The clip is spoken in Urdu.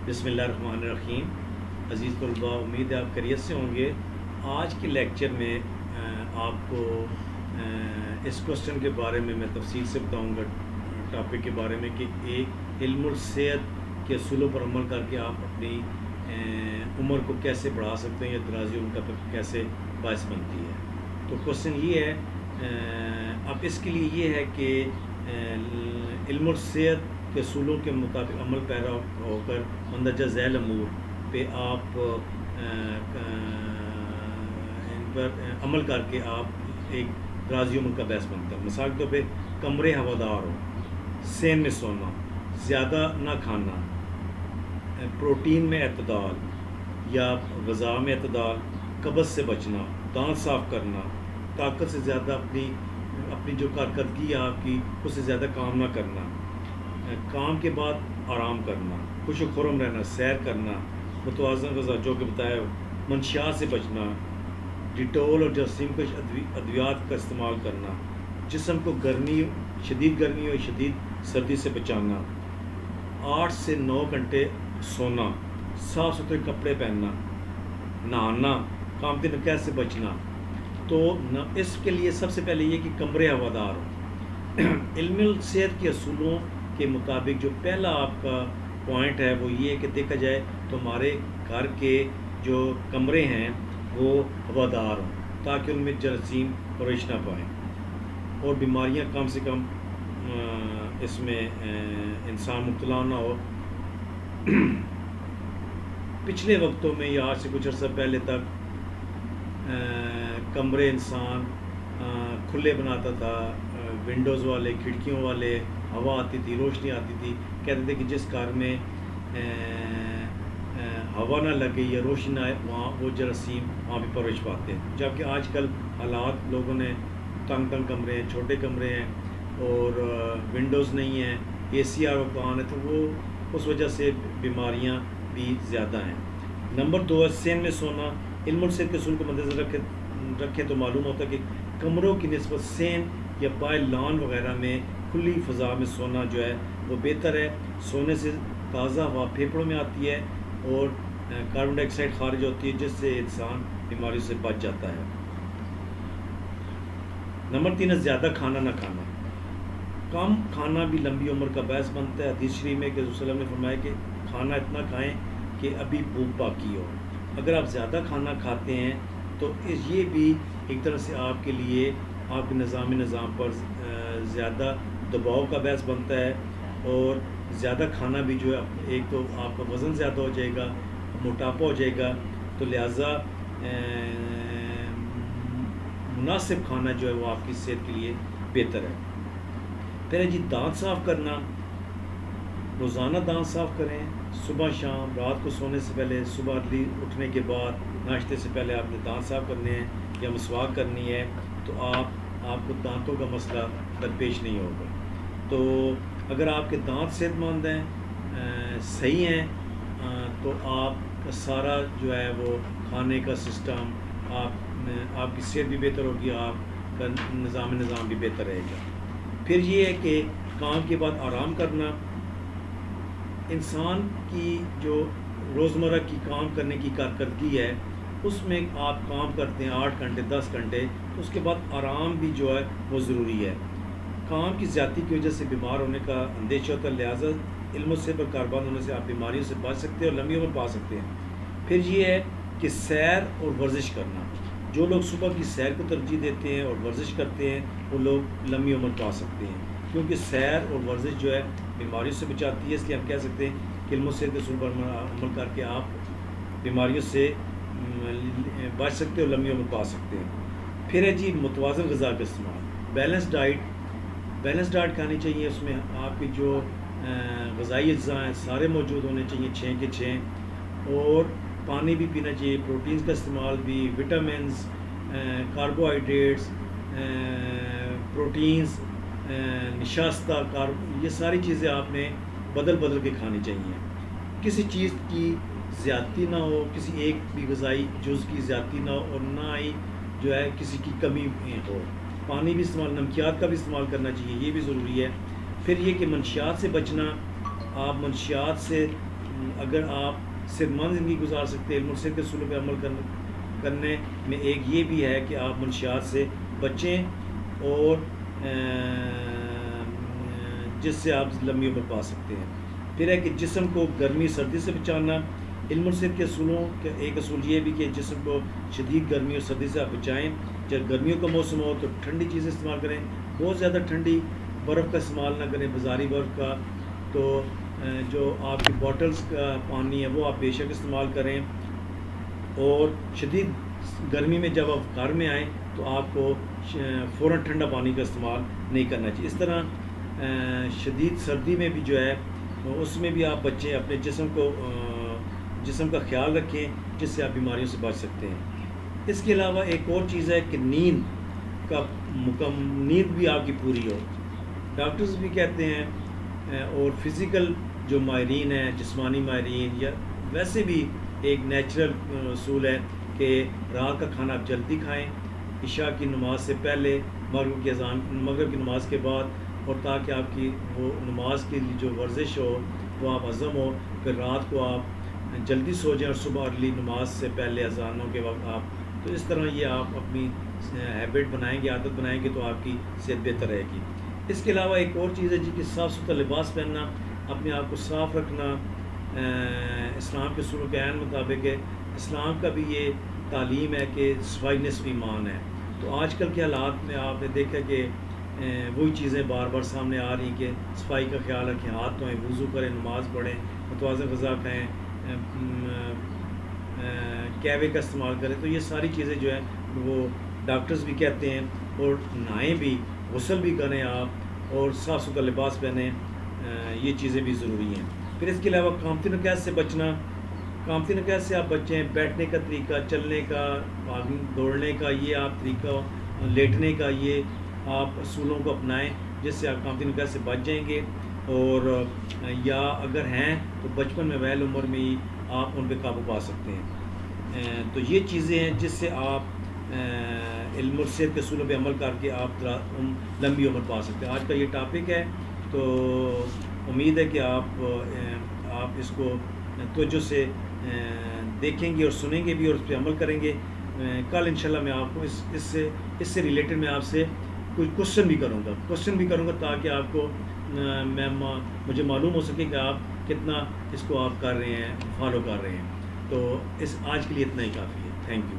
بسم اللہ الرحمن الرحیم۔ عزیز طلباء، امید ہے آپ خیریت سے ہوں گے۔ آج کے لیکچر میں آپ کو اس کوسچن کے بارے میں تفصیل سے بتاؤں گا، ٹاپک کے بارے میں، کہ ایک علم الصحت کے اصولوں پر عمل کر کے آپ اپنی عمر کو کیسے بڑھا سکتے ہیں یا درازی عمر کا کیسے باعث بنتی ہے۔ تو کوسچن یہ ہے، اب اس کے لیے یہ ہے کہ علم الصحت کے اصولوں کے مطابق عمل پیرا ہو کر مندرجہ ذیل امور پہ آپ ان پر عمل کر کے آپ ایک راضی عمر کا باعث بنتا ہے۔ مثال کے طور پہ کمرے ہوادار ہو، صحن میں سونا، زیادہ نہ کھانا، پروٹین میں اعتدال یا غذا میں اعتدال، قبض سے بچنا، دانت صاف کرنا، طاقت سے زیادہ اپنی جو کارکردگی ہے آپ کی اس سے زیادہ کام نہ کرنا، کام کے بعد آرام کرنا، خوش و خرم رہنا، سیر کرنا، متوازن غذا جو کہ بتایا، منشیات سے بچنا، ڈیٹول اور جراثیم کش ادویات کا استعمال کرنا، جسم کو شدید گرمی اور شدید سردی سے بچانا، 8 سے 9 گھنٹے سونا، صاف ستھرے کپڑے پہننا، نہانا، قامتی نکاح سے بچنا۔ تو اس کے لیے سب سے پہلے یہ کہ کمرے ہوادار ہو۔ علم الصحت کے اصولوں کے مطابق جو پہلا آپ کا پوائنٹ ہے وہ یہ کہ دیکھا جائے تو ہمارے گھر کے جو کمرے ہیں وہ ہوادار ہوں تاکہ ان میں جراثیم پرورش نہ پائیں اور بیماریاں کم سے کم اس میں انسان مبتلا نہ ہو۔ پچھلے وقتوں میں یا آج سے کچھ عرصہ پہلے تک کمرے انسان کھلے بناتا تھا، ونڈوز والے، کھڑکیوں والے، ہوا آتی تھی، روشنی آتی تھی، کہتے تھے کہ جس گھر میں ہوا نہ لگے یا روشنی نہ آئے وہاں وہ جراثیم وہاں پہ پرورش پاتے ہیں۔ جبکہ آج کل حالات، لوگوں نے تنگ کمرے ہیں، چھوٹے کمرے ہیں اور ونڈوز نہیں ہیں، اے سی آر وقت ہے، تو وہ اس وجہ سے بیماریاں بھی زیادہ ہیں۔ نمبر 2 ہے صحن میں سونا۔ علم الصحت کے اصول کو مدنظر رکھیں تو معلوم ہوتا ہے کہ کمروں کی نسبت صحن یا پائے لان وغیرہ میں کھلی فضا میں سونا جو ہے وہ بہتر ہے۔ سونے سے تازہ ہوا پھیپھڑوں میں آتی ہے اور کاربن ڈائی آکسائڈ خارج ہوتی ہے جس سے انسان بیماریوں سے بچ جاتا ہے۔ نمبر 3 ہے زیادہ کھانا نہ کھانا۔ کم کھانا بھی لمبی عمر کا باعث بنتا ہے۔ حدیث شریف میں کہ رسول اللہ صلی اللہ علیہ وسلم نے فرمایا کہ کھانا اتنا کھائیں کہ ابھی بھوک باقی ہو۔ اگر آپ زیادہ کھانا کھاتے ہیں تو یہ بھی ایک طرح سے آپ کے لیے آپ کے نظام پر زیادہ دباؤ کا باعث بنتا ہے، اور زیادہ کھانا بھی جو ہے ایک تو آپ کا وزن زیادہ ہو جائے گا، موٹاپا ہو جائے گا، تو لہٰذا مناسب کھانا جو ہے وہ آپ کی صحت کے لیے بہتر ہے۔ پھر ہے جی دانت صاف کرنا۔ روزانہ دانت صاف کریں، صبح شام، رات کو سونے سے پہلے، صبح ارلی اٹھنے کے بعد، ناشتے سے پہلے آپ نے دانت صاف کرنے ہیں یا مسواک کرنی ہے، تو آپ کو دانتوں کا مسئلہ درپیش نہیں ہوگا۔ تو اگر آپ کے دانت صحت مند ہیں، صحیح ہیں، تو آپ کا سارا جو ہے وہ کھانے کا سسٹم، آپ کی صحت بھی بہتر ہوگی، آپ کا نظام بھی بہتر رہے گا۔ پھر یہ ہے کہ کام کے بعد آرام کرنا۔ انسان کی جو روزمرہ کی کام کرنے کی کارکردگی ہے اس میں آپ کام کرتے ہیں 8 گھنٹے 10 گھنٹے، تو اس کے بعد آرام بھی جو ہے وہ ضروری ہے۔ کام کی زیادتی کی وجہ سے بیمار ہونے کا اندیشہ ہوتا ہے، لہٰذا علم الصحت پر کاربند ہونے سے آپ بیماریوں سے بچ سکتے ہیں اور لمبی عمر پا سکتے ہیں۔ پھر یہ ہے کہ سیر اور ورزش کرنا۔ جو لوگ صبح کی سیر کو ترجیح دیتے ہیں اور ورزش کرتے ہیں وہ لوگ لمبی عمر پا سکتے ہیں، کیونکہ سیر اور ورزش جو ہے بیماریوں سے بچاتی ہے۔ اس لیے ہم کہہ سکتے ہیں کہ علم الصحت کے اصول پر عمل کر کے آپ بیماریوں سے بچ سکتے اور لمبی عمر پا سکتے ہیں۔ پھر ہے جی متوازن غذا کا استعمال۔ بیلنس ڈائٹ کھانی چاہیے، اس میں آپ کی جو غذائی اجزاء ہیں سارے موجود ہونے چاہیے، 6 کے 6، اور پانی بھی پینا چاہیے، پروٹینز کا استعمال بھی، وٹامنز، کاربوہائیڈریٹس، پروٹینز، نشاستہ یہ ساری چیزیں آپ نے بدل کے کھانی چاہیے۔ کسی چیز کی زیادتی نہ ہو، کسی ایک بھی غذائی جز کی زیادتی نہ ہو، اور نہ ہی جو ہے کسی کی کمی ہو۔ پانی بھی نمکیات کا بھی استعمال کرنا چاہیے، یہ بھی ضروری ہے۔ پھر یہ کہ منشیات سے بچنا۔ آپ منشیات سے اگر آپ صحت مند زندگی گزار سکتے ہیں، علم اور صحت کے اصولوں پہ عمل کرنے میں ایک یہ بھی ہے کہ آپ منشیات سے بچیں اور جس سے آپ لمبی عمر پا سکتے ہیں۔ پھر ہے کہ جسم کو گرمی سردی سے بچانا۔ علم اور صحت کے اصولوں کا ایک اصول یہ بھی کہ جسم کو شدید گرمی اور سردی سے آپ بچائیں۔ جب گرمیوں کا موسم ہو تو ٹھنڈی چیزیں استعمال کریں، بہت زیادہ ٹھنڈی برف کا استعمال نہ کریں، بازاری برف کا۔ تو جو آپ کی باٹلز کا پانی ہے وہ آپ بے شک استعمال کریں، اور شدید گرمی میں جب آپ گھر میں آئیں تو آپ کو فوراً ٹھنڈا پانی کا استعمال نہیں کرنا چاہیے۔ اس طرح شدید سردی میں بھی جو ہے اس میں بھی آپ بچیں، اپنے جسم کا خیال رکھیں، جس سے آپ بیماریوں سے بچ سکتے ہیں۔ اس کے علاوہ ایک اور چیز ہے کہ نیند بھی آپ کی پوری ہو۔ ڈاکٹرز بھی کہتے ہیں اور فزیکل جو ماہرین ہیں، جسمانی ماہرین، یا ویسے بھی ایک نیچرل اصول ہے کہ رات کا کھانا آپ جلدی کھائیں، عشاء کی نماز سے پہلے، مغرب کی نماز کے بعد، اور تاکہ آپ کی وہ نماز کے لیے جو ورزش ہو وہ آپ ہضم ہو۔ پھر رات کو آپ جلدی سو جائیں اور صبح ارلی نماز سے پہلے اذانوں کے وقت تو اس طرح یہ آپ اپنی ہیبٹ بنائیں گے، عادت بنائیں گے، تو آپ کی صحت بہتر رہے گی۔ اس کے علاوہ ایک اور چیز ہے کہ صاف ستھرا لباس پہننا، اپنے آپ کو صاف رکھنا، اسلام کے اصولوں کے عین مطابق ہے۔ اسلام کا بھی یہ تعلیم ہے کہ صفائی نصف ایمان ہے۔ تو آج کل کے حالات میں آپ نے دیکھا کہ وہی چیزیں بار بار سامنے آ رہی کہ صفائی کا خیال رکھیں، ہاتھ دھوئیں، وضو کریں، نماز پڑھیں، متوازن غذا کھائیں، کیوے کا استعمال کریں۔ تو یہ ساری چیزیں جو ہیں وہ ڈاکٹرز بھی کہتے ہیں، اور نہائیں بھی، غسل بھی کریں آپ، اور صاف ستھرا لباس پہنیں، یہ چیزیں بھی ضروری ہیں۔ پھر اس کے علاوہ قامتی نکات سے بچنا، قامتی نکات سے آپ بچیں، بیٹھنے کا طریقہ، چلنے کا، دوڑنے کا یہ آپ طریقہ، لیٹنے کا یہ آپ اصولوں کو اپنائیں، جس سے آپ قامتی نکات سے بچ جائیں گے، اور یا اگر ہیں تو بچپن میں ویل عمر میں ہی آپ ان پہ قابو پا سکتے ہیں۔ تو یہ چیزیں ہیں جس سے آپ علم اور صحت کے اصولوں پہ عمل کر کے آپ لمبی عمر پا سکتے ہیں۔ آج کا یہ ٹاپک ہے، تو امید ہے کہ آپ اس کو توجہ سے دیکھیں گے اور سنیں گے بھی، اور اس پہ عمل کریں گے۔ کل انشاءاللہ میں آپ کو اس سے ریلیٹڈ میں آپ سے کچھ کوشچن بھی کروں گا تاکہ آپ کو مجھے معلوم ہو سکے کہ آپ کتنا اس کو آپ کر رہے ہیں، فالو کر رہے ہیں۔ تو آج کے لیے اتنا ہی کافی ہے۔ Thank you.